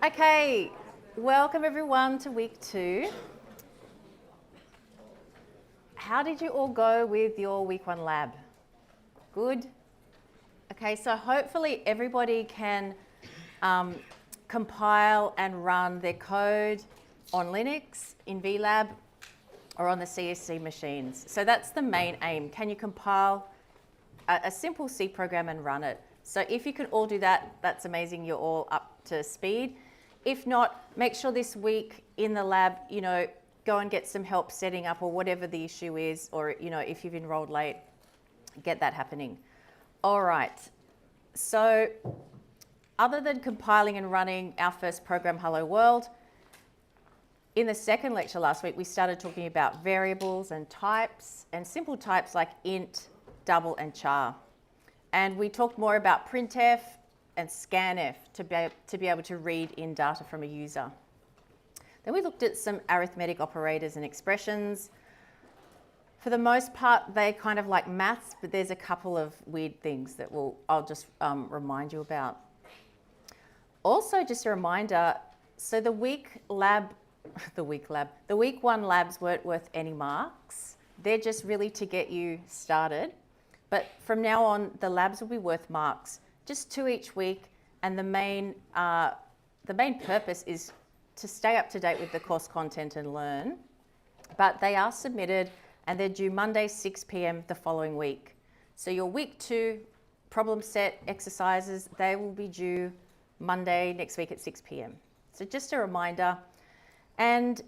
Okay, welcome everyone to week 2. How did you all go with your week 1 lab? Good? Okay, so hopefully everybody can compile and run their code on Linux, in VLab, or on the CSC machines. So that's the main aim. Can you compile a simple C program and run it? So if you can all do that, that's amazing. You're all up to speed. If not, make sure this week in the lab, go and get some help setting up or whatever the issue is, or, if you've enrolled late, get that happening. All right. So other than compiling and running our first program, Hello World, in the second lecture last week, we started talking about variables and types and simple types like int, double, and char. And we talked more about printf and scanf to be able to read in data from a user. Then we looked at some arithmetic operators and expressions. For the most part, they kind of like maths, but there's a couple of weird things that I'll just remind you about. Also, just a reminder, so the week 1 labs weren't worth any marks. They're just really to get you started. But from now on, the labs will be worth marks, just 2 each week. And the main purpose is to stay up to date with the course content and learn. But they are submitted and they're due Monday, 6 p.m. the following week. So your week 2 problem set exercises, they will be due Monday next week at 6 p.m. So just a reminder. And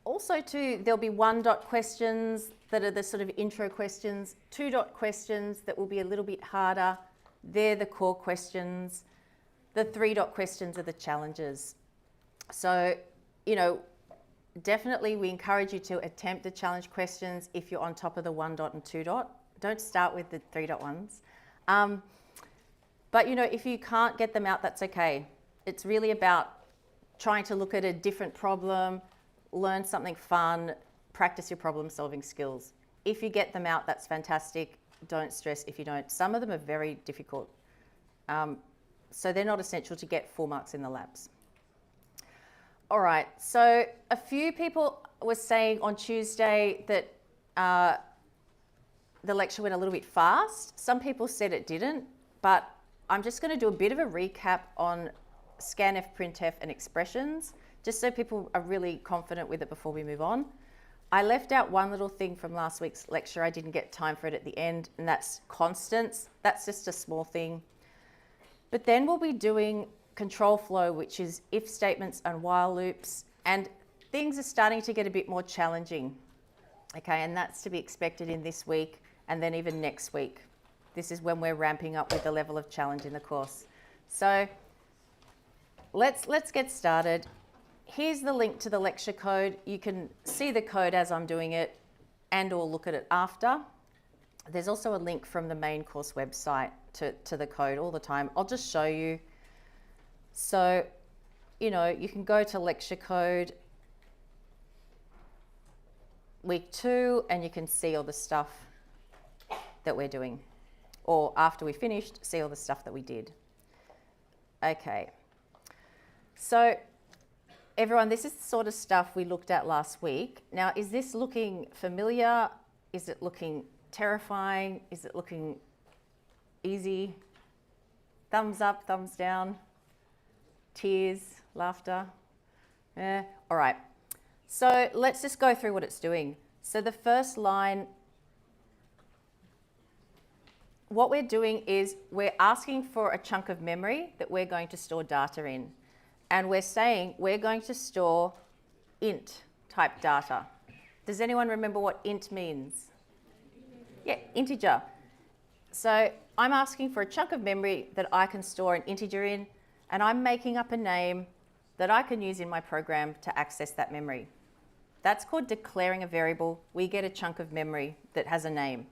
also too, there'll be 1-dot questions that are the sort of intro questions, 2-dot questions that will be a little bit harder. They're the core questions. The 3-dot questions are the challenges. So, definitely we encourage you to attempt the challenge questions if you're on top of the 1-dot and 2-dot. Don't start with the 3-dot ones. But, if you can't get them out, that's okay. It's really about trying to look at a different problem, learn something fun, practice your problem solving skills. If you get them out, that's fantastic. Don't stress if you don't. Some of them are very difficult. So they're not essential to get full marks in the labs. All right, so a few people were saying on Tuesday that the lecture went a little bit fast. Some people said it didn't, but I'm just going to do a bit of a recap on Scanf, printf, and expressions, just so people are really confident with it before we move on. I left out one little thing from last week's lecture. I didn't get time for it at the end, and that's constants. That's just a small thing. But then we'll be doing control flow, which is if statements and while loops, and things are starting to get a bit more challenging. Okay, and that's to be expected in this week and then even next week. This is when we're ramping up with the level of challenge in the course. So let's get started. Here's the link to the lecture code. You can see the code as I'm doing it and or look at it after. There's also a link from the main course website to the code all the time. I'll just show you. So, you can go to lecture code week 2 and you can see all the stuff that we're doing. Or after we finished, see all the stuff that we did. Okay. So, everyone, this is the sort of stuff we looked at last week. Now, is this looking familiar? Is it looking terrifying? Is it looking easy? Thumbs up, thumbs down, tears, laughter. Yeah. All right. So let's just go through what it's doing. So the first line, what we're doing is we're asking for a chunk of memory that we're going to store data in. And we're saying we're going to store int type data. Does anyone remember what int means? Yeah, integer. So I'm asking for a chunk of memory that I can store an integer in, and I'm making up a name that I can use in my program to access that memory. That's called declaring a variable. We get a chunk of memory that has a name.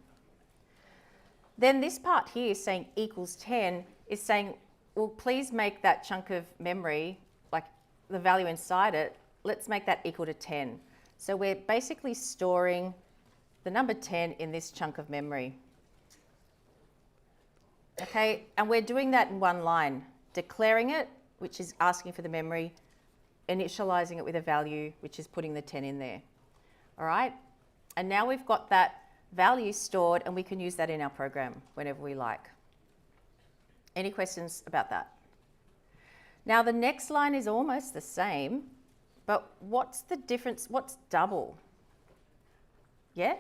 Then this part here saying equals 10 is saying, well, please make that chunk of memory, like the value inside it, let's make that equal to 10. So we're basically storing the number 10 in this chunk of memory. Okay, and we're doing that in one line. declaring it, which is asking for the memory, initializing it with a value, which is putting the 10 in there. All right? And now we've got that value stored and we can use that in our program whenever we like. Any questions about that? Now the next line is almost the same, but what's the difference? What's double? Yeah?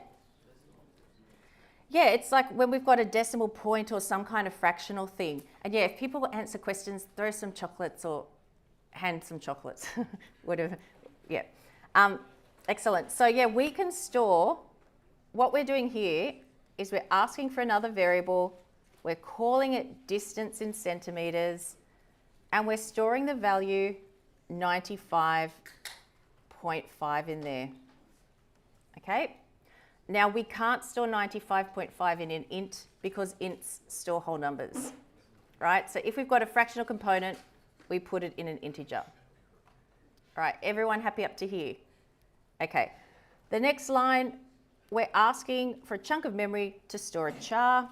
Yeah, it's like when we've got a decimal point or some kind of fractional thing. And yeah, if people answer questions, throw some chocolates or hand some chocolates, whatever. Yeah. Excellent. So yeah, we can store, what we're doing here is we're asking for another variable, we're calling it distance in centimeters, and we're storing the value 95.5 in there. Okay? Now we can't store 95.5 in an int because ints store whole numbers, right? So if we've got a fractional component, we put it in an integer. All right, everyone happy up to here? Okay, the next line, we're asking for a chunk of memory to store a char.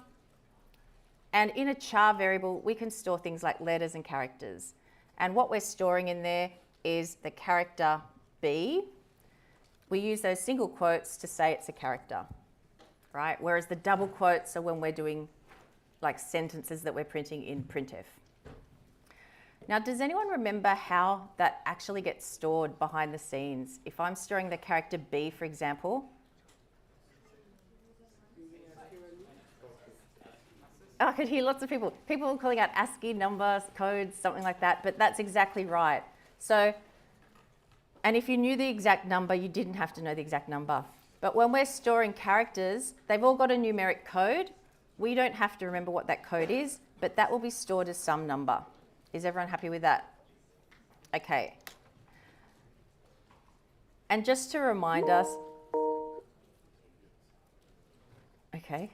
And in a char variable, we can store things like letters and characters. And what we're storing in there is the character B. We use those single quotes to say it's a character, right? Whereas the double quotes are when we're doing like sentences that we're printing in printf. Now, does anyone remember how that actually gets stored behind the scenes? If I'm storing the character B, for example. I could hear lots of people. People are calling out ASCII numbers, codes, something like that, but that's exactly right. So, and if you knew the exact number, you didn't have to know the exact number. But when we're storing characters, they've all got a numeric code. We don't have to remember what that code is, but that will be stored as some number. Is everyone happy with that? Okay. And just to remind us, okay.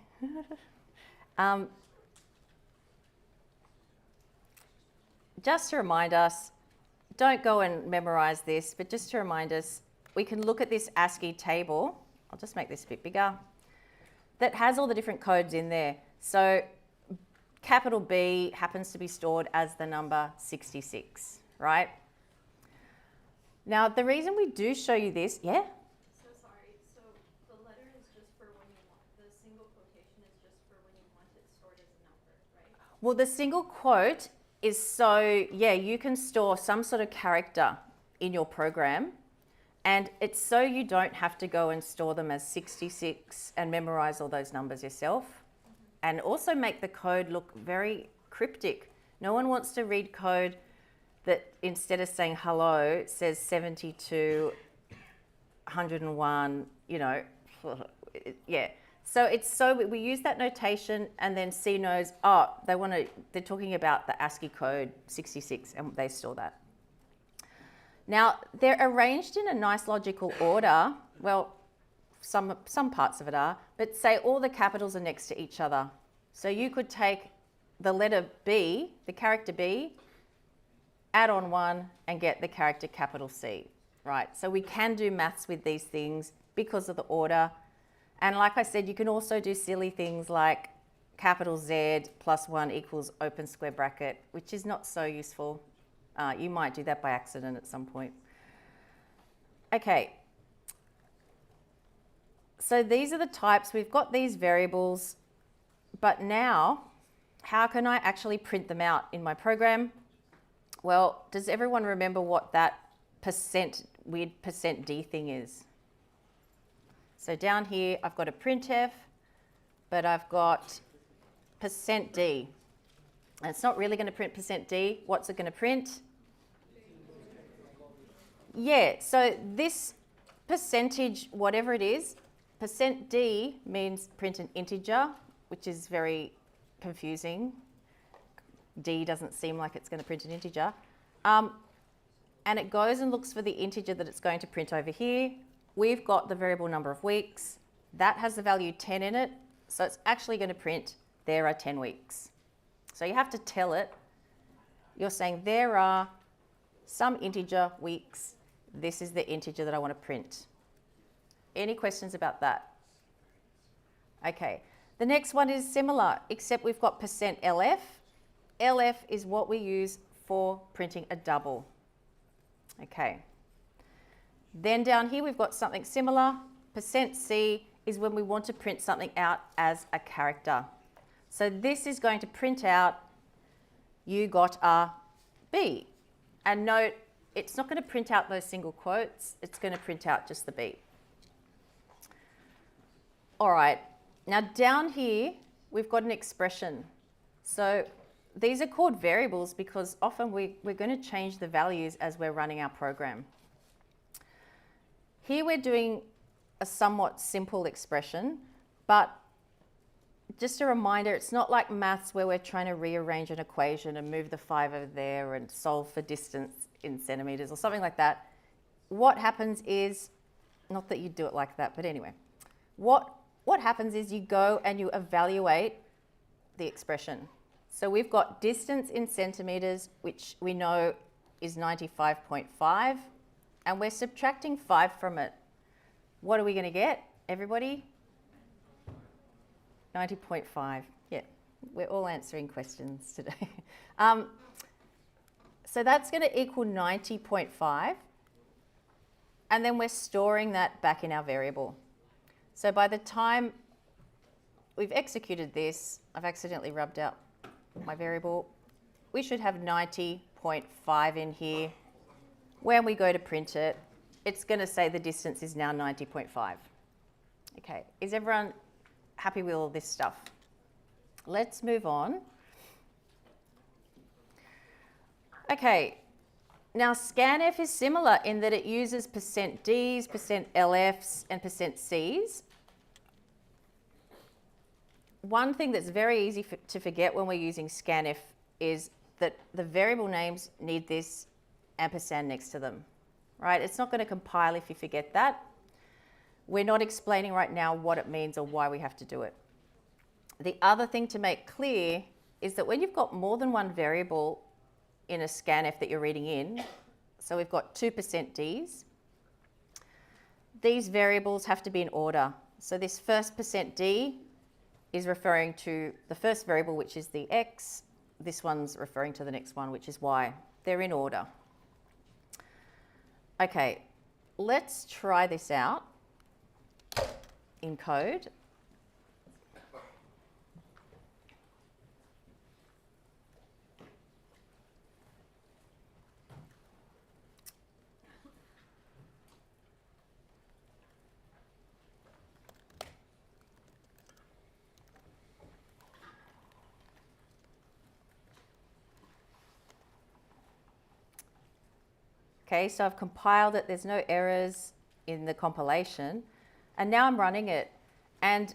Just to remind us, don't go and memorize this, but just to remind us, we can look at this ASCII table. I'll just make this a bit bigger. That has all the different codes in there. So capital B happens to be stored as the number 66, right? Now, the reason we do show you this, yeah? So sorry, so the letter is just for when you want, the single quotation is just for when you want it stored as a number, right? Well, the single quote is so, yeah, you can store some sort of character in your program, and it's so you don't have to go and store them as 66 and memorize all those numbers yourself, and also make the code look very cryptic. No one wants to read code that instead of saying hello says 72, 101, you know, yeah. So it's so we use that notation, and then C knows, oh, they're talking about the ASCII code 66, and they store that. Now, they're arranged in a nice logical order. Well, some parts of it are, but say all the capitals are next to each other. So you could take the letter B, the character B, add on 1 and get the character capital C, right? So we can do maths with these things because of the order. And like I said, you can also do silly things like capital Z plus 1 equals open square bracket, which is not so useful. You might do that by accident at some point. Okay. So these are the types. We've got these variables, but now how can I actually print them out in my program? Well, does everyone remember what that weird %d thing is? So down here, I've got a printf, but I've got %d. And it's not really going to print %d. What's it going to print? Yeah, so this percentage, whatever it is, %d means print an integer, which is very confusing. D doesn't seem like it's going to print an integer. And it goes and looks for the integer that it's going to print over here. We've got the variable number of weeks. That has the value 10 in it. So it's actually going to print, there are 10 weeks. So you have to tell it. You're saying there are some integer weeks. This is the integer that I want to print. Any questions about that? Okay. The next one is similar, except we've got %lf. LF is what we use for printing a double. Okay. Then down here we've got something similar. %C is when we want to print something out as a character. So this is going to print out, you got a B. And note, it's not going to print out those single quotes, it's going to print out just the B. All right, now down here, we've got an expression. So these are called variables because often we're going to change the values as we're running our program. Here we're doing a somewhat simple expression, but just a reminder, it's not like maths where we're trying to rearrange an equation and move the 5 over there and solve for distance in centimetres or something like that. What happens is, not that you do it like that, but anyway, what happens is you go and you evaluate the expression. So we've got distance in centimetres, which we know is 95.5, and we're subtracting 5 from it. What are we going to get, everybody? 90.5. Yeah, we're all answering questions today. So that's going to equal 90.5, and then we're storing that back in our variable. So by the time we've executed this, I've accidentally rubbed out my variable, we should have 90.5 in here. When we go to print it, it's going to say the distance is now 90.5. Okay, is everyone happy with all this stuff? Let's move on. Okay, now Scanf is similar in that it uses %Ds, %LFs, and %Cs. One thing that's very easy to forget when we're using Scanf is that the variable names need this ampersand next to them, right? It's not going to compile if you forget that. We're not explaining right now what it means or why we have to do it. The other thing to make clear is that when you've got more than one variable in a Scanf that you're reading in, so we've got 2% Ds, these variables have to be in order. So this first %D is referring to the first variable, which is the X. This one's referring to the next one, which is Y. They're in order. Okay, let's try this out in code. Okay, so I've compiled it, there's no errors in the compilation, and now I'm running it. And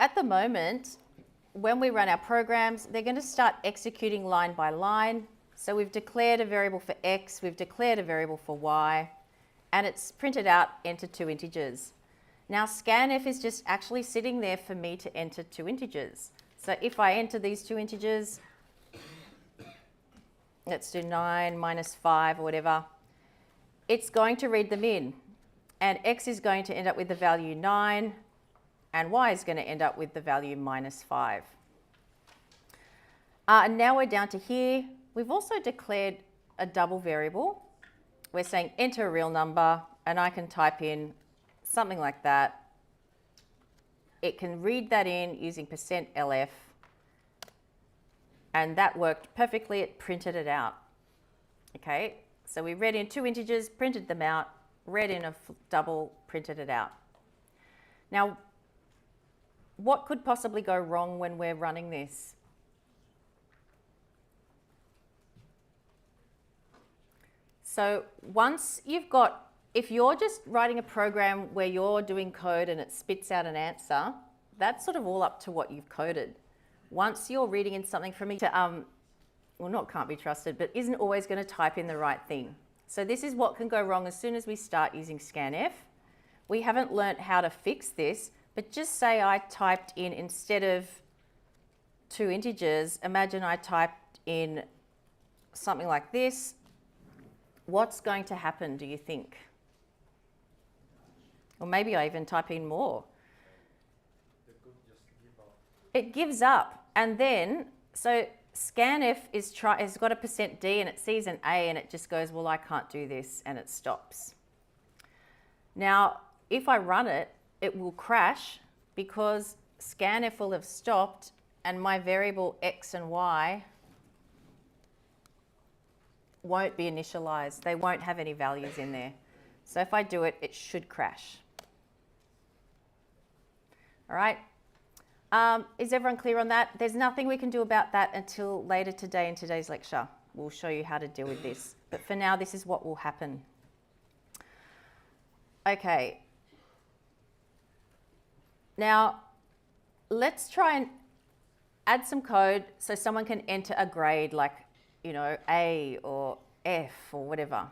at the moment, when we run our programs, they're going to start executing line by line. So we've declared a variable for X, we've declared a variable for Y, and it's printed out, enter 2 integers. Now Scanf is just actually sitting there for me to enter 2 integers. So if I enter these 2 integers, let's do 9 minus 5 or whatever, it's going to read them in. And X is going to end up with the value 9, and Y is going to end up with the value minus 5. And now we're down to here. We've also declared a double variable. We're saying enter a real number, and I can type in something like that. It can read that in using %LF. And that worked perfectly, it printed it out. Okay, so we read in 2 integers, printed them out, read in a double, printed it out. Now, what could possibly go wrong when we're running this? So once you've got, if you're just writing a program where you're doing code and it spits out an answer, that's sort of all up to what you've coded. Once you're reading in something from me to, well, not can't be trusted, but isn't always going to type in the right thing. So this is what can go wrong as soon as we start using Scanf. We haven't learnt how to fix this, but just say I typed in, instead of 2 integers, imagine I typed in something like this. What's going to happen, do you think? Or maybe I even type in more. It gives up. And then, so Scanf has got a %D and it sees an A and it just goes, well, I can't do this, and it stops. Now, if I run it, it will crash because Scanf will have stopped and my variable X and Y won't be initialized. They won't have any values in there. So if I do it, it should crash. All right. Is everyone clear on that? There's nothing we can do about that until later today in today's lecture. We'll show you how to deal with this. But for now, this is what will happen. Okay. Now, let's try and add some code so someone can enter a grade like, you know, A or F or whatever.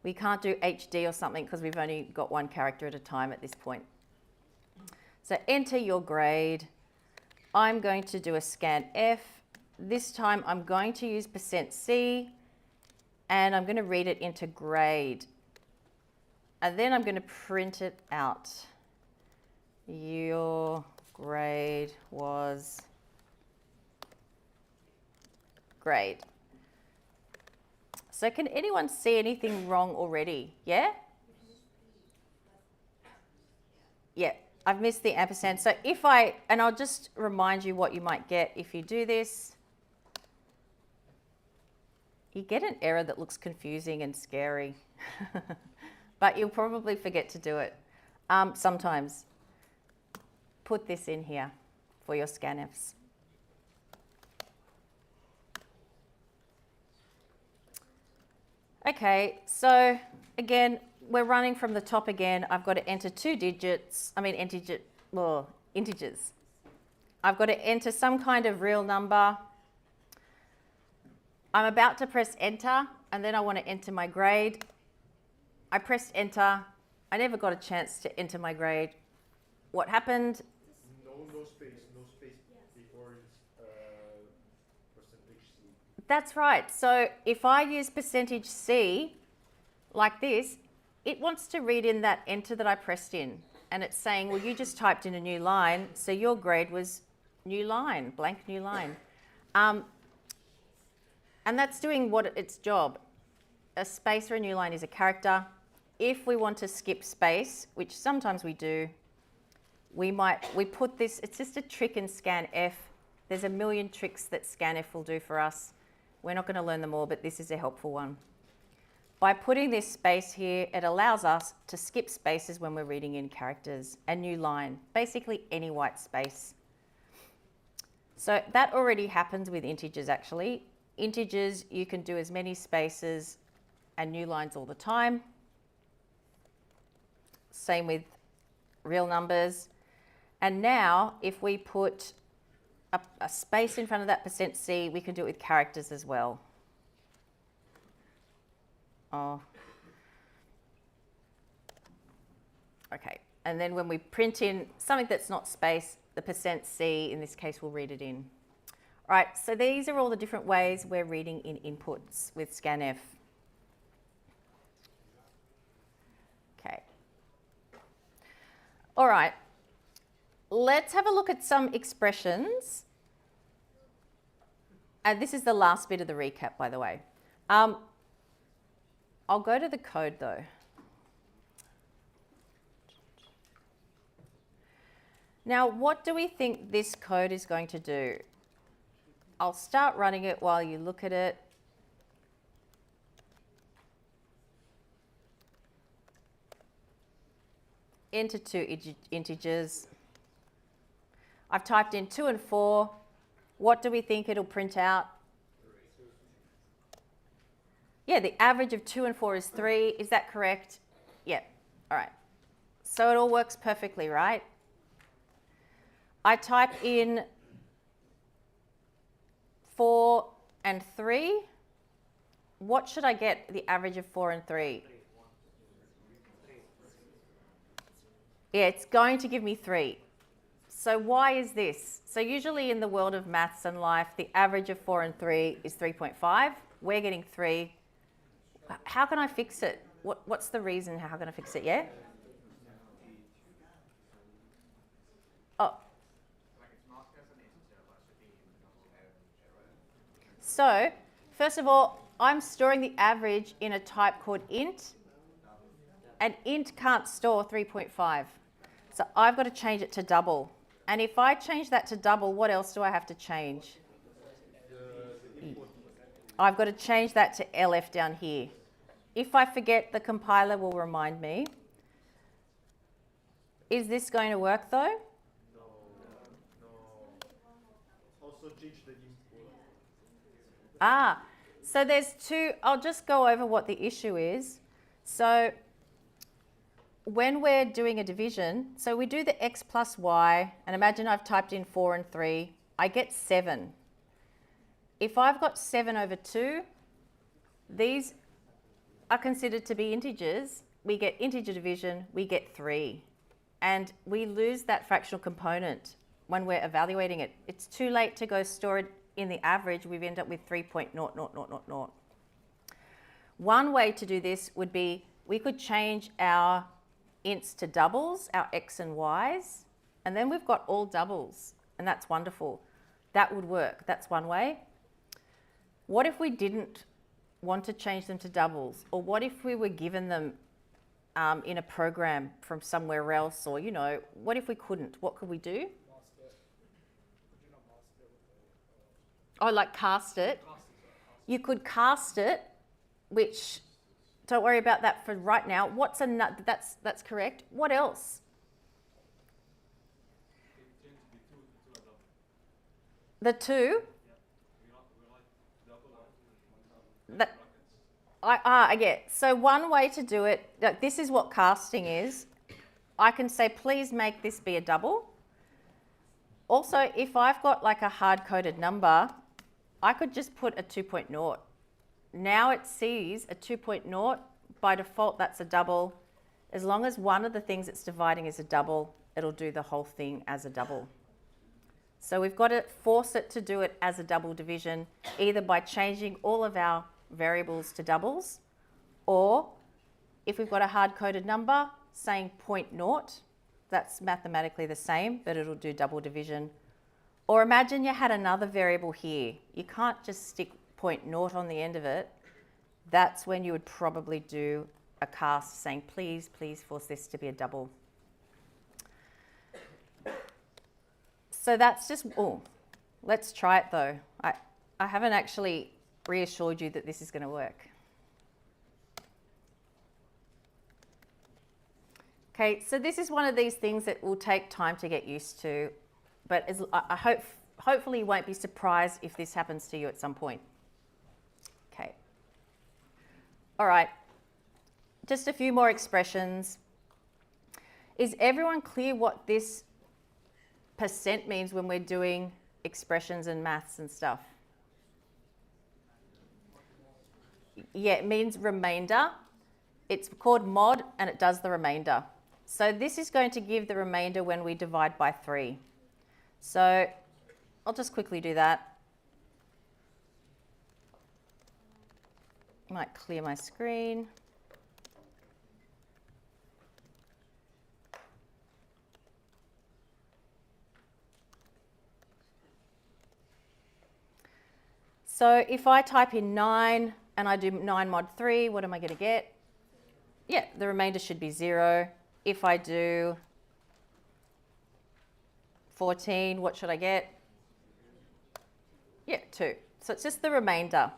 We can't do HD or something because we've only got one character at a time at this point. So enter your grade. I'm going to do a scanf. This time I'm going to use %C and I'm going to read it into grade. And then I'm going to print it out. Your grade was grade. So can anyone see anything wrong already? Yeah? Yeah. I've missed the ampersand. So if and I'll just remind you what you might get if you do this. You get an error that looks confusing and scary, but you'll probably forget to do it sometimes. Put this in here for your scanfs. Okay, so again, we're running from the top again. I've got to enter integers. I've got to enter some kind of real number. I'm about to press enter, and then I want to enter my grade. I pressed enter. I never got a chance to enter my grade. What happened? No space before %C. That's right. So if I use %C like this, it wants to read in that enter that I pressed in. And it's saying, well, you just typed in a new line, so your grade was new line, blank new line. And that's doing its job. A space or a new line is a character. If we want to skip space, which sometimes we do, we put this, it's just a trick in scanf. There's a million tricks that scanf will do for us. We're not going to learn them all, but this is a helpful one. By putting this space here, it allows us to skip spaces when we're reading in characters, a new line, basically any white space. So that already happens with integers actually. Integers, you can do as many spaces and new lines all the time. Same with real numbers. And now if we put a space in front of that %C, we can do it with characters as well. Oh. Okay, and then when we print in something that's not space, the %C in this case will read it in. All right, so these are all the different ways we're reading in inputs with scanf. Okay. All right, let's have a look at some expressions. And this is the last bit of the recap, by the way. I'll go to the code though. Now, what do we think this code is going to do? I'll start running it while you look at it. Enter two integers. I've typed in 2 and 4. What do we think it'll print out? Yeah, the average of 2 and 4 is 3. Is that correct? Yeah. All right. So it all works perfectly, right? I type in 4 and 3. What should I get the average of 4 and 3? Yeah, it's going to give me 3. So why is this? So usually in the world of maths and life, the average of 4 and 3 is 3.5. We're getting 3. How can I fix it? What's the reason? How can I fix it? Yeah? Oh. So, first of all, I'm storing the average in a type called int, and int can't store 3.5. So I've got to change it to double. And if I change that to double, what else do I have to change? I've got to change that to LF down here. If I forget, the compiler will remind me. Is this going to work though? No. Also change the import. So there's two. I'll just go over what the issue is. So when we're doing a division, so we do the x plus y, and imagine I've typed in 4 and 3, I get 7. If I've got 7 over 2, these are considered to be integers. We get integer division, we get 3. And we lose that fractional component when we're evaluating it. It's too late to go store it in the average. We end up with 3.0000. One way to do this would be we could change our ints to doubles, our x and y's, and then we've got all doubles, and that's wonderful. That would work. That's one way. What if we didn't want to change them to doubles? Or what if we were given them in a program from somewhere else? Or, what if we couldn't? What could we do? Oh, like cast it? You could cast it, which, don't worry about that for right now. What's another? That's correct. What else? The 2? Yeah. So one way to do it, this is what casting is. I can say, please make this be a double. Also, if I've got like a hard-coded number, I could just put a 2.0. Now it sees a 2.0. By default, that's a double. As long as one of the things it's dividing is a double, it'll do the whole thing as a double. So we've got to force it to do it as a double division, either by changing all of our variables to doubles, or if we've got a hard-coded number, saying 0.0, that's mathematically the same, but it'll do double division. Or imagine you had another variable here. You can't just stick 0.0 on the end of it. That's when you would probably do a cast saying, please force this to be a double. So that's just, let's try it though. I haven't actually reassured you that this is going to work. Okay, so this is one of these things that will take time to get used to, but hopefully you won't be surprised if this happens to you at some point. Okay. All right, just a few more expressions. Is everyone clear what this % means when we're doing expressions and maths and stuff? Yeah, it means remainder. It's called mod and it does the remainder. So this is going to give the remainder when we divide by 3. So I'll just quickly do that. Might clear my screen. So if I type in 9 and I do 9 mod 3, what am I going to get? Yeah, the remainder should be 0. If I do 14, what should I get? Yeah, 2. So it's just the remainder.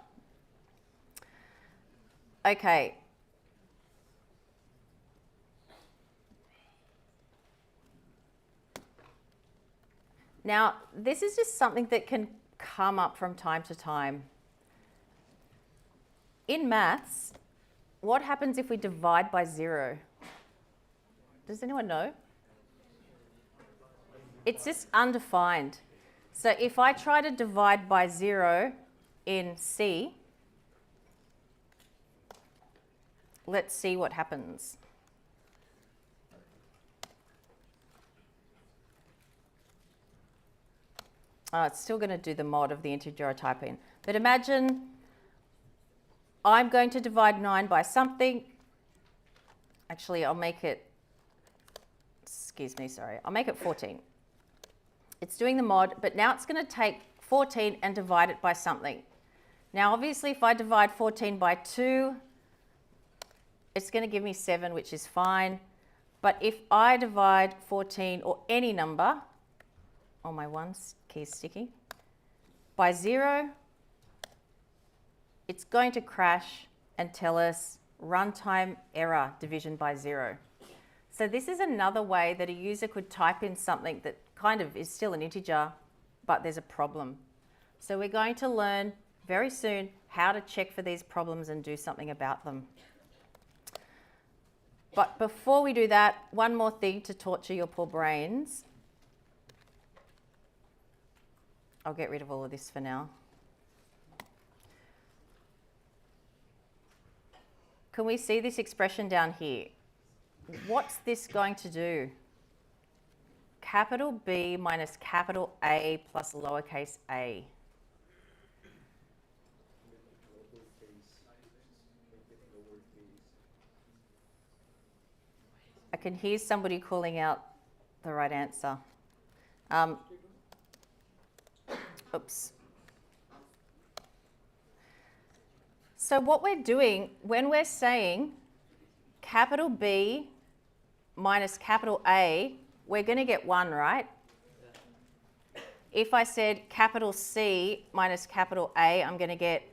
Okay. Now, this is just something that can come up from time to time. In maths, what happens if we divide by 0? Does anyone know? It's just undefined. So if I try to divide by 0 in C, let's see what happens. It's still going to do the mod of the integer I type in. But imagine I'm going to divide 9 by something. Actually, I'll make it, I'll make it 14. It's doing the mod, but now it's going to take 14 and divide it by something. Now, obviously, if I divide 14 by 2, it's going to give me 7, which is fine. But if I divide 14, or any number, oh, my one key is sticky, by 0, it's going to crash and tell us runtime error, division by 0. So this is another way that a user could type in something that kind of is still an integer, but there's a problem. So we're going to learn very soon how to check for these problems and do something about them. But before we do that, one more thing to torture your poor brains. I'll get rid of all of this for now. Can we see this expression down here? What's this going to do? Capital B minus capital A plus lowercase a. I can hear somebody calling out the right answer. Oops. So what we're doing when we're saying capital B minus capital A, we're going to get 1, right? If I said capital C minus capital A, I'm going to get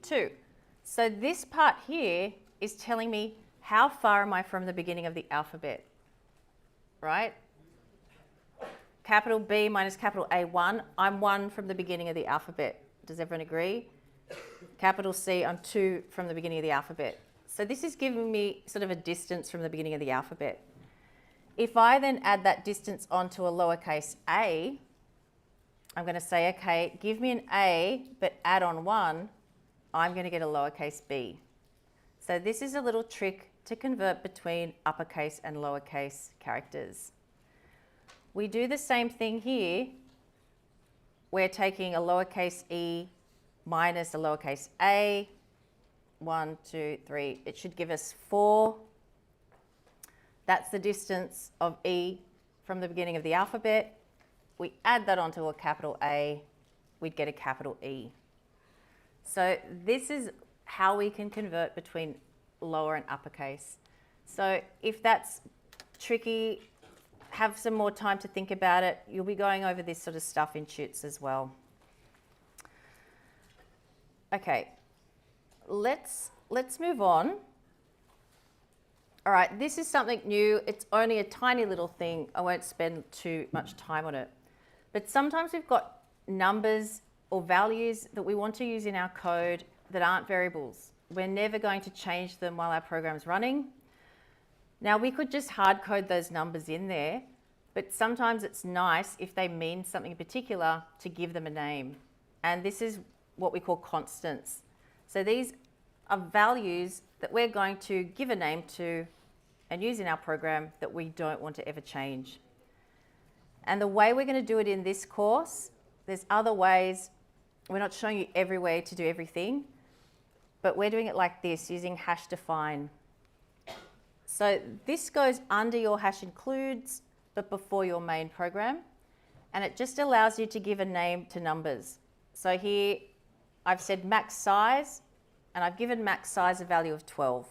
2. So this part here is telling me how far am I from the beginning of the alphabet, right? Capital B minus capital A, 1. I'm 1 from the beginning of the alphabet. Does everyone agree? Capital C, I'm 2 from the beginning of the alphabet. So this is giving me sort of a distance from the beginning of the alphabet. If I then add that distance onto a lowercase a, I'm going to say, okay, give me an A, but add on 1, I'm going to get a lowercase b. So this is a little trick to convert between uppercase and lowercase characters. We do the same thing here. We're taking a lowercase e minus a lowercase a. 1, 2, 3. It should give us 4. That's the distance of e from the beginning of the alphabet. We add that onto a capital A, we'd get a capital E. So this is how we can convert between lower and uppercase. So if that's tricky, have some more time to think about it. You'll be going over this sort of stuff in tutes as well. Okay, let's move on. All right, this is something new. It's only a tiny little thing. I won't spend too much time on it. But sometimes we've got numbers or values that we want to use in our code that aren't variables. We're never going to change them while our program's running. Now, we could just hard code those numbers in there, but sometimes it's nice if they mean something in particular to give them a name. And this is what we call constants. So these are values that we're going to give a name to and use in our program that we don't want to ever change. And the way we're going to do it in this course, there's other ways. We're not showing you every way to do everything, but we're doing it like this, using hash define. So this goes under your hash includes, but before your main program. And it just allows you to give a name to numbers. So here I've said max size, and I've given max size a value of 12.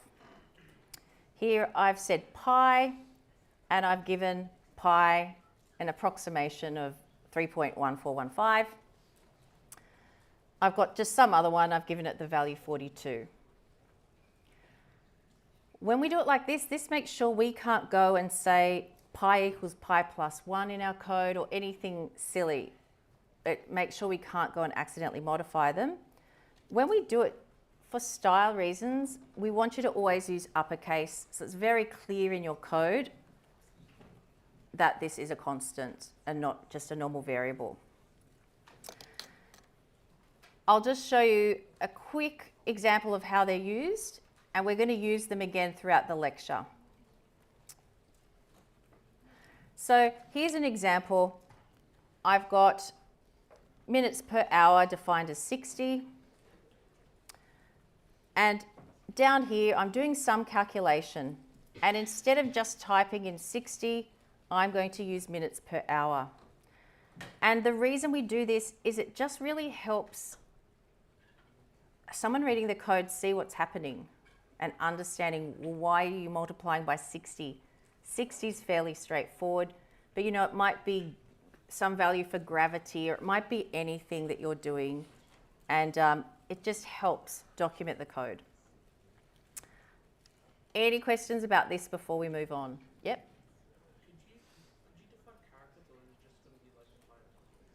Here I've said pi, and I've given pi an approximation of 3.1415. I've got just some other one, I've given it the value 42. When we do it like this, this makes sure we can't go and say pi equals pi plus 1 in our code or anything silly. It makes sure we can't go and accidentally modify them. When we do it for style reasons, we want you to always use uppercase, so it's very clear in your code that this is a constant and not just a normal variable. I'll just show you a quick example of how they're used, and we're going to use them again throughout the lecture. So here's an example. I've got minutes per hour defined as 60. And down here, I'm doing some calculation. And instead of just typing in 60, I'm going to use minutes per hour. And the reason we do this is it just really helps someone reading the code see what's happening and understanding, well, why are you multiplying by 60? 60 is fairly straightforward, but you know, it might be some value for gravity, or it might be anything that you're doing, and it just helps document the code. Any questions about this before we move on? Yep. Could you define characters, or is it just going to be like entire numbers?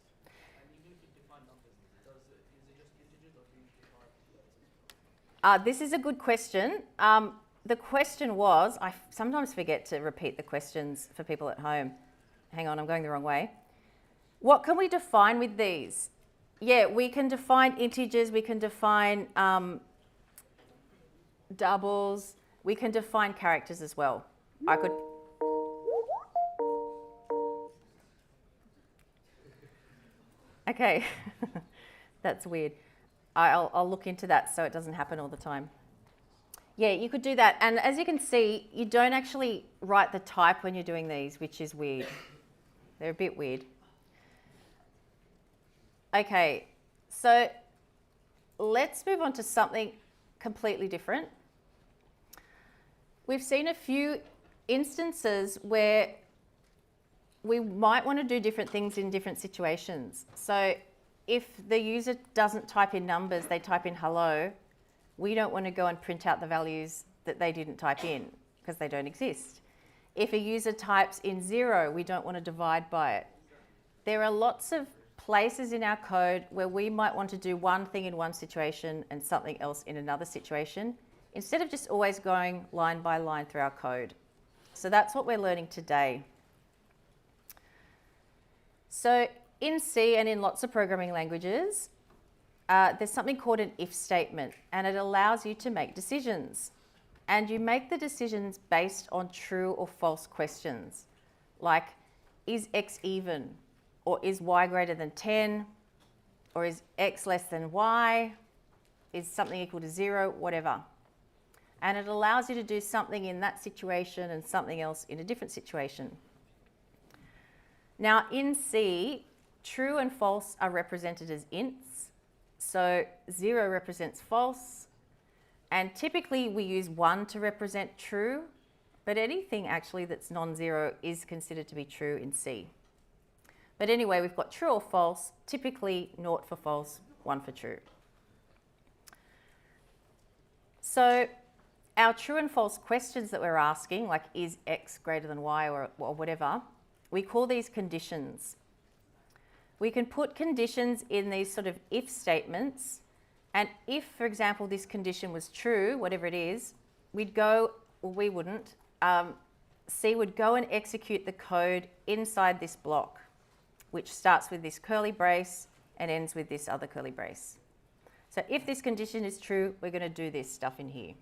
And even if you define numbers, is it just integers, or do you define letters? This is a good question. The question was, I sometimes forget to repeat the questions for people at home. Hang on, I'm going the wrong way. What can we define with these? Yeah, we can define integers, we can define doubles, we can define characters as well. I could... Okay, that's weird. I'll look into that so it doesn't happen all the time. Yeah, you could do that. And as you can see, you don't actually write the type when you're doing these, which is weird. They're a bit weird. Okay, so let's move on to something completely different. We've seen a few instances where we might want to do different things in different situations. So if the user doesn't type in numbers, they type in hello, we don't want to go and print out the values that they didn't type in because they don't exist. If a user types in 0, we don't want to divide by it. There are lots of places in our code where we might want to do one thing in one situation and something else in another situation, instead of just always going line by line through our code. So that's what we're learning today. So in C and in lots of programming languages, there's something called an if statement, and it allows you to make decisions. And you make the decisions based on true or false questions, like is x even, or is y greater than 10, or is x less than y, is something equal to 0, whatever. And it allows you to do something in that situation and something else in a different situation. Now in C, true and false are represented as ints. So 0 represents false, and typically we use 1 to represent true, but anything actually that's non-zero is considered to be true in C. But anyway, we've got true or false, typically 0 for false, 1 for true. So our true and false questions that we're asking, like is x greater than y or whatever, we call these conditions. We can put conditions in these sort of if statements, and if, for example, this condition was true, whatever it is, we'd go, well, we wouldn't, C would go and execute the code inside this block, which starts with this curly brace and ends with this other curly brace. So if this condition is true, we're going to do this stuff in here.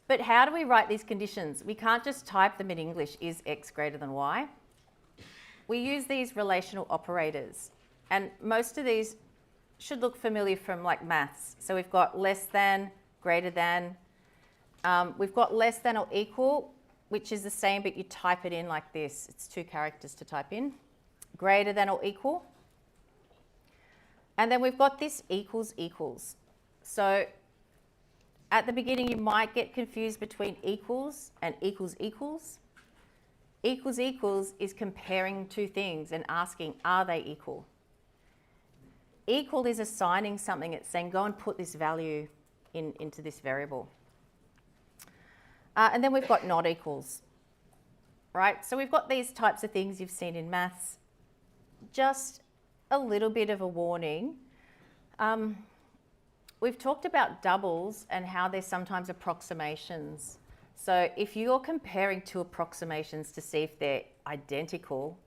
But how do we write these conditions? We can't just type them in English, is x greater than y. We use these relational operators, and most of these should look familiar from like maths. So we've got less than, greater than. We've got less than or equal, which is the same, but you type it in like this. It's 2 characters to type in. Greater than or equal. And then we've got this equals equals. So at the beginning, you might get confused between equals and equals equals. Equals equals is comparing two things and asking, are they equal? Equal is assigning something. It's saying, go and put this value into this variable. And then we've got not equals, right? So we've got these types of things you've seen in maths. Just a little bit of a warning. We've talked about doubles and how they're sometimes approximations. So if you're comparing two approximations to see if they're identical,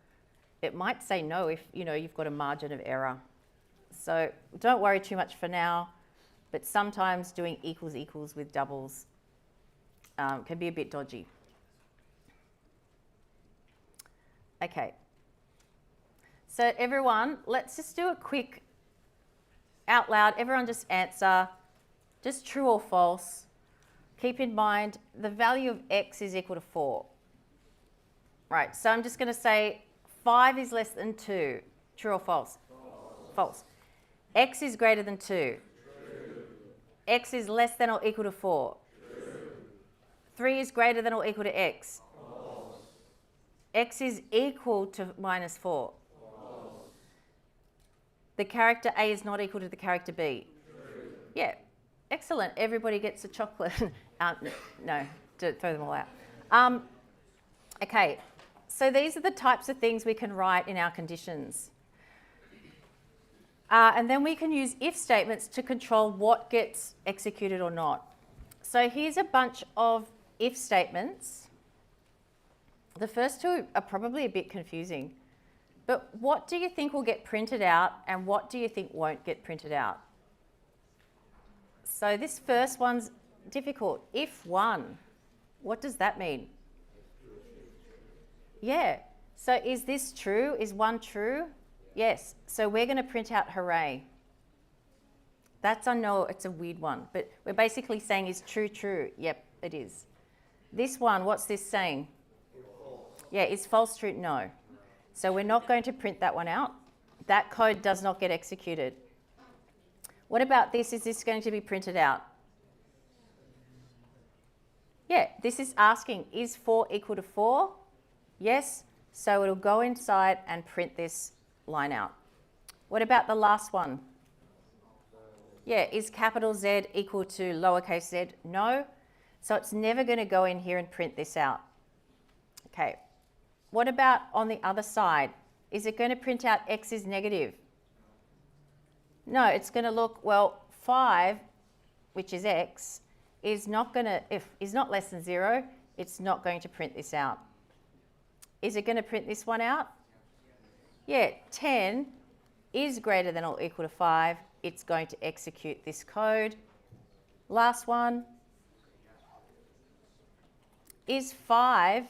it might say no if you've got a margin of error. So don't worry too much for now, but sometimes doing equals equals with doubles can be a bit dodgy. Okay. So everyone, let's just do a quick out loud. Everyone just answer, just true or false. Keep in mind the value of x is equal to 4. Right, so I'm just going to say 5 is less than 2. True or false? False. X is greater than 2. X is less than or equal to 4. 3 is greater than or equal to X. X is equal to minus 4. The character A is not equal to the character B. Yeah, excellent. Everybody gets a chocolate. No, throw them all out. Okay, so these are the types of things we can write in our conditions. And then we can use if statements to control what gets executed or not. So here's a bunch of if statements. The first two are probably a bit confusing. But what do you think will get printed out and what do you think won't get printed out? So this first one's difficult. If 1, what does that mean? Yeah. So is this true? Is 1 true? Yes. So we're going to print out hooray. That's, I know, it's a weird one, but we're basically saying is true true? Yep, it is. This one, what's this saying? Yeah, is false true? No. So we're not going to print that one out. That code does not get executed. What about this? Is this going to be printed out? Yeah, this is asking, is 4 equal to 4? Yes. So it'll go inside and print this line out. What about the last one? Yeah, is capital Z equal to lowercase z? No. So it's never going to go in here and print this out. Okay. What about on the other side? Is it going to print out X is negative? No, it's going to look, well, 5, which is X, is not going to, if is not less than 0, it's not going to print this out. Is it going to print this one out? Yeah, 10 is greater than or equal to 5. It's going to execute this code. Last one. Is 5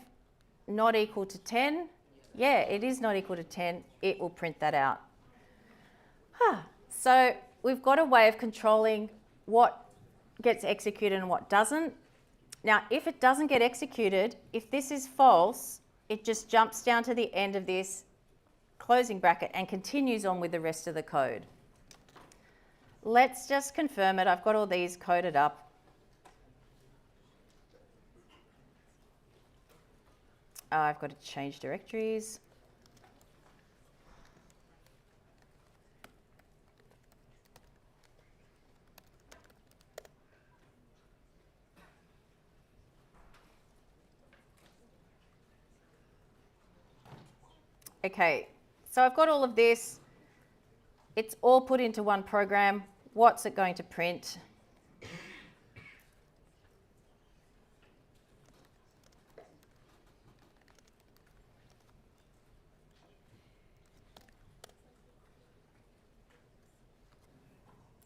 not equal to 10? Yeah, it is not equal to 10. It will print that out. So we've got a way of controlling what gets executed and what doesn't. Now, if it doesn't get executed, if this is false, it just jumps down to the end of this closing bracket and continues on with the rest of the code. Let's just confirm it. I've got all these coded up. I've got to change directories. Okay, so I've got all of this. It's all put into one program. What's it going to print?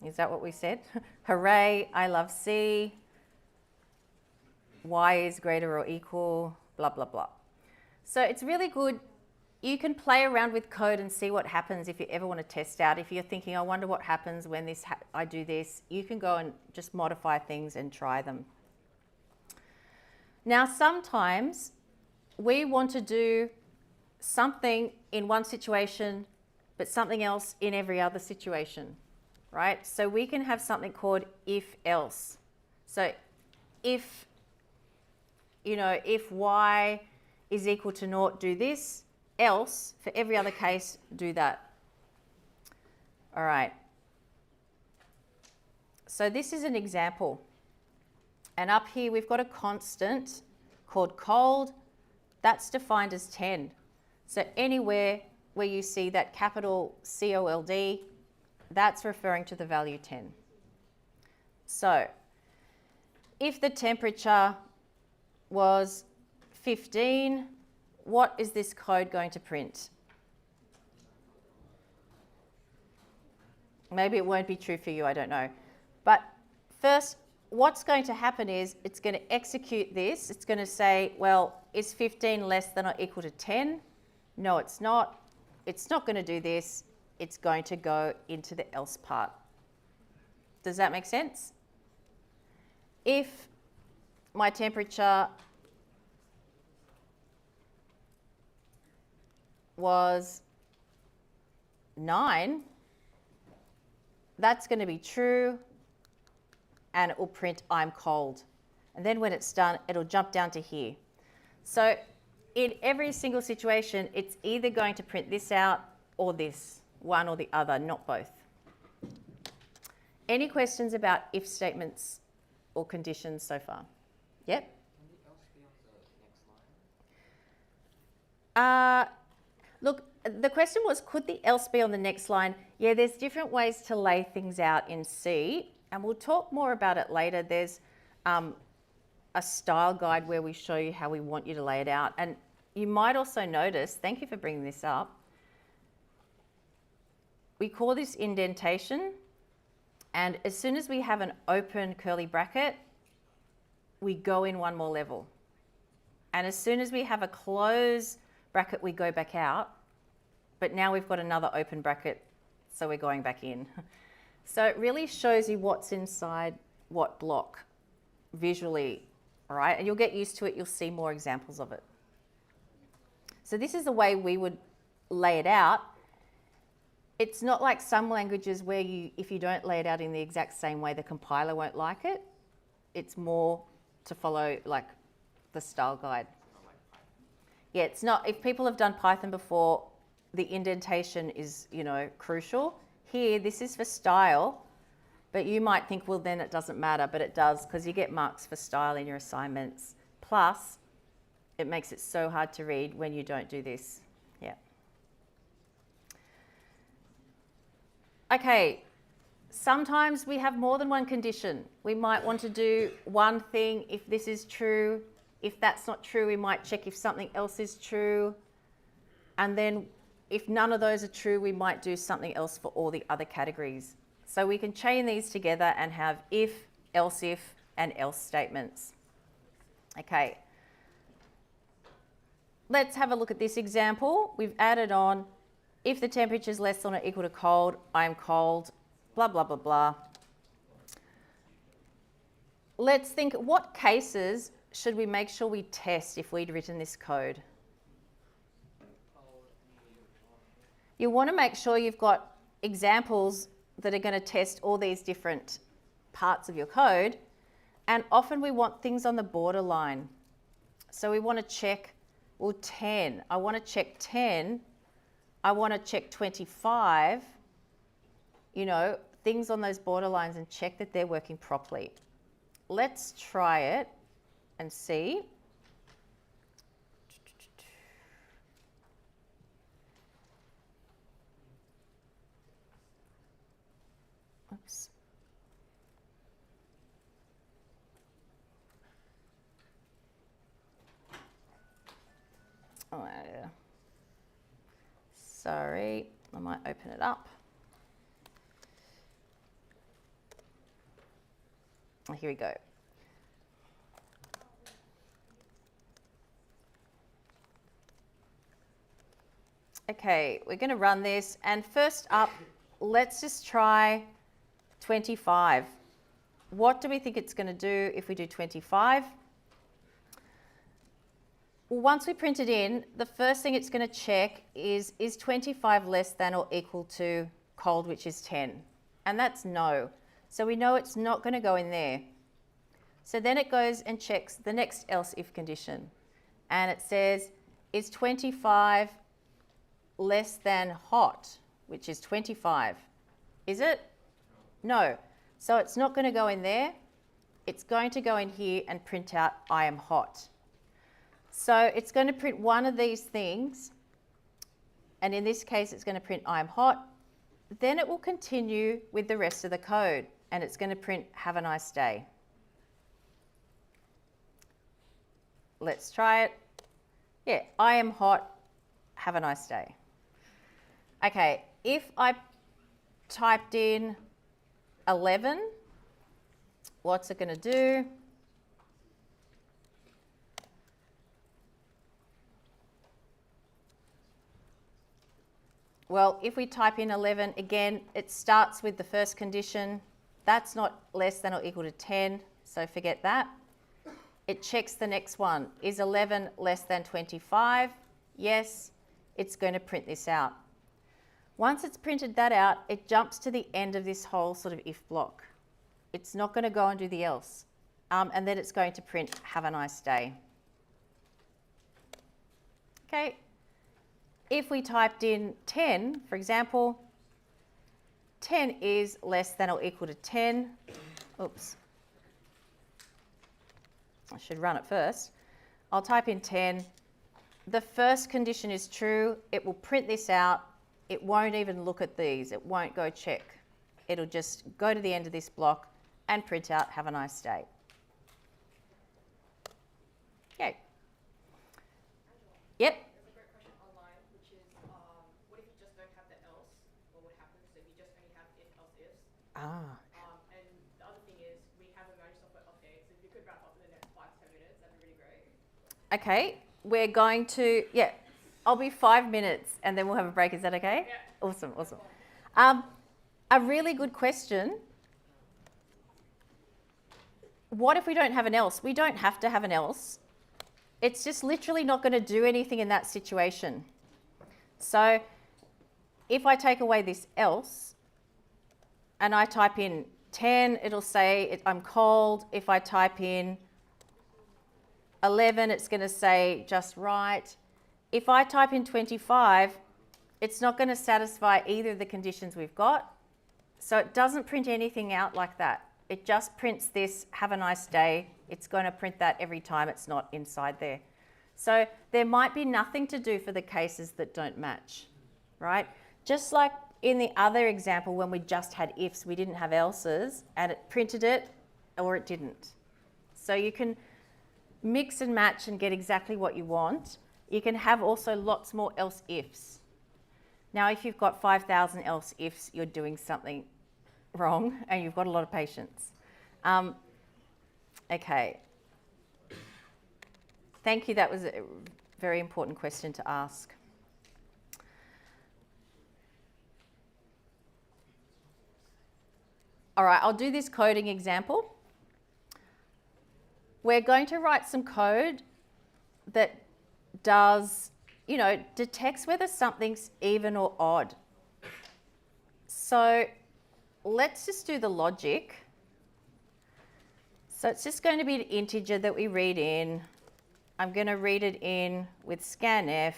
Is that what we said? Hooray, I love C. Y is greater or equal, blah, blah, blah. So it's really good. You can play around with code and see what happens if you ever want to test out. If you're thinking, I wonder what happens when I do this, you can go and just modify things and try them. Now, sometimes we want to do something in one situation, but something else in every other situation, right? So we can have something called if else. So if, if y is equal to 0, do this. Else, for every other case, do that. All right. So this is an example. And up here, we've got a constant called cold. That's defined as 10. So anywhere where you see that capital COLD, that's referring to the value 10. So if the temperature was 15, what is this code going to print? Maybe it won't be true for you, I don't know. But first, what's going to happen is it's going to execute this. It's going to say, well, is 15 less than or equal to 10? No, it's not. It's not going to do this. It's going to go into the else part. Does that make sense? If my temperature was 9, that's going to be true, and it will print I'm cold. And then when it's done, it'll jump down to here. So in every single situation, it's either going to print this out or this, one or the other, not both. Any questions about if statements or conditions so far? Yep? Can the else be on the next line? Look, the question was, could the else be on the next line? Yeah, there's different ways to lay things out in C, and we'll talk more about it later. There's a style guide where we show you how we want you to lay it out. And you might also notice, thank you for bringing this up, we call this indentation, and as soon as we have an open curly bracket, we go in one more level. And as soon as we have a close bracket, we go back out, but now we've got another open bracket, so we're going back in. So it really shows you what's inside what block visually, all right? And you'll get used to it, you'll see more examples of it. So this is the way we would lay it out. It's not like some languages where if you don't lay it out in the exact same way, the compiler won't like it. It's more to follow like the style guide. Yeah, it's not, if people have done Python before, the indentation is, crucial. Here, this is for style, but you might think, well, then it doesn't matter, but it does, because you get marks for style in your assignments. Plus, it makes it so hard to read when you don't do this. Yeah. Okay, sometimes we have more than one condition. We might want to do one thing if this is true. If that's not true, we might check if something else is true. And then if none of those are true, we might do something else for all the other categories. So we can chain these together and have if, else if, and else statements. Okay. Let's have a look at this example. We've added on, if the temperature is less than or equal to cold, I am cold, blah, blah, blah, blah. Let's think, what cases should we make sure we test if we'd written this code? You want to make sure you've got examples that are going to test all these different parts of your code. And often we want things on the borderline. So we want to check, well, 10. I want to check 10. I want to check 25. Things on those borderlines and check that they're working properly. Let's try it and see. Oops. Oh, sorry, I might open it up. Oh, here we go. Okay, we're going to run this, and first up, let's just try 25. What do we think it's going to do if we do 25? Well, once we print it in, the first thing it's going to check is 25 less than or equal to cold, which is 10? And that's no. So we know it's not going to go in there. So then it goes and checks the next else if condition. And it says, is 25 less than hot, which is 25? Is it? No. So it's not going to go in there. It's going to go in here and print out I am hot. So it's going to print one of these things. And in this case, it's going to print I am hot. Then it will continue with the rest of the code. And it's going to print have a nice day. Let's try it. Yeah, I am hot, have a nice day. Okay, if I typed in 11, what's it going to do? Well, if we type in 11, again, it starts with the first condition. That's not less than or equal to 10, so forget that. It checks the next one. Is 11 less than 25? Yes, it's going to print this out. Once it's printed that out, it jumps to the end of this whole sort of if block. It's not going to go and do the else. And then it's going to print, have a nice day. Okay. If we typed in 10, for example, 10 is less than or equal to 10. Oops. I should run it first. I'll type in 10. The first condition is true. It will print this out. It won't even look at these. It won't go check. It'll just go to the end of this block and print out, have a nice day. Okay. Yep. There's a great question online, which is, what if you just don't have the else? What would happen? So if you just only have if, else, ifs. And the other thing is, we have a managed software update, so if you could wrap up in the next 5 to 10 minutes, that'd be really great. Okay, we're going to, I'll be 5 minutes and then we'll have a break. Is that okay? Yeah. Awesome, awesome. A really good question. What if we don't have an else? We don't have to have an else. It's just literally not going to do anything in that situation. So if I take away this else and I type in 10, it'll say I'm cold. If I type in 11, it's going to say just right. If I type in 25, it's not going to satisfy either of the conditions we've got. So it doesn't print anything out like that. It just prints this, have a nice day. It's going to print that every time it's not inside there. So there might be nothing to do for the cases that don't match, right? Just like in the other example when we just had ifs, we didn't have elses, and it printed it or it didn't. So you can mix and match and get exactly what you want. You can have also lots more else ifs. Now, if you've got 5,000 else ifs, you're doing something wrong and you've got a lot of patience. Okay. Thank you. That was a very important question to ask. All right, I'll do this coding example. We're going to write some code that does, detects whether something's even or odd. So let's just do the logic. So it's just going to be an integer that we read in. I'm going to read it in with Scanf.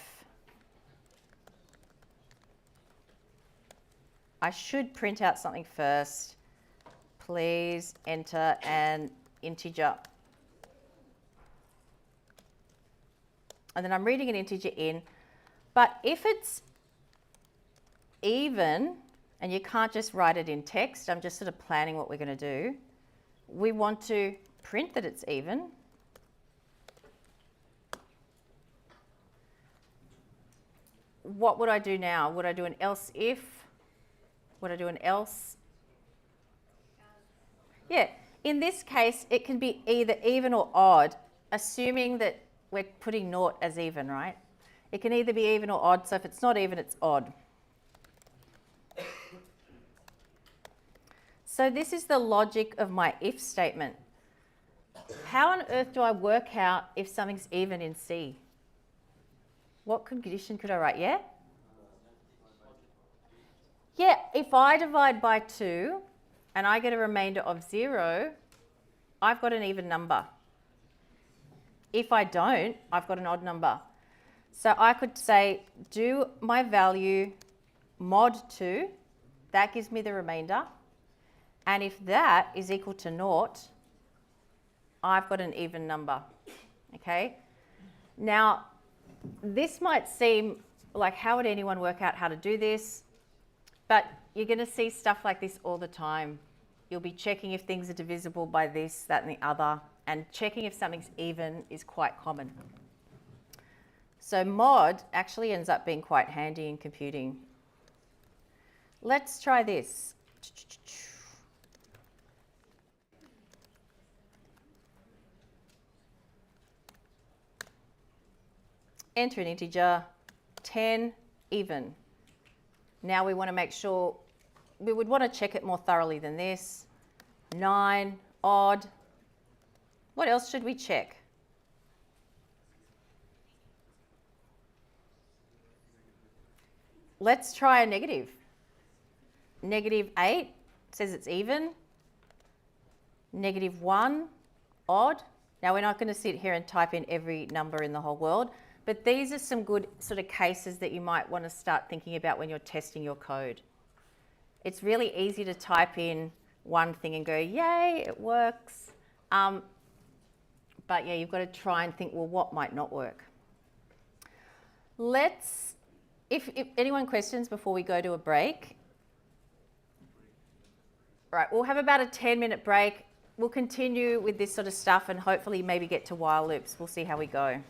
I should print out something first. Please enter an integer. And then I'm reading an integer in. But if it's even, and you can't just write it in text, I'm just sort of planning what we're going to do. We want to print that it's even. What would I do now? Would I do an else if? Would I do an else? Yeah, in this case, it can be either even or odd, assuming that we're putting naught as even, right? It can either be even or odd, so if it's not even, it's odd. So this is the logic of my if statement. How on earth do I work out if something's even in C? What condition could I write? Yeah? Yeah, if I divide by 2 and I get a remainder of 0, I've got an even number. If I don't, I've got an odd number. So I could say, do my value mod 2, that gives me the remainder. And if that is equal to naught, I've got an even number, okay? Now, this might seem like, how would anyone work out how to do this? But you're going to see stuff like this all the time. You'll be checking if things are divisible by this, that, and the other, and checking if something's even is quite common. So mod actually ends up being quite handy in computing. Let's try this. Enter an integer, 10 even. Now we want to make sure, we would want to check it more thoroughly than this. 9, odd. What else should we check? let's try a negative. -8 says it's even. -1, odd. Now we're not going to sit here and type in every number in the whole world, but these are some good sort of cases that you might want to start thinking about when you're testing your code. It's really easy to type in one thing and go, yay, it works. But yeah, you've got to try and think, well, what might not work? If anyone questions before we go to a break? Right, we'll have about a 10-minute break. We'll continue with this sort of stuff and hopefully maybe get to while loops. We'll see how we go.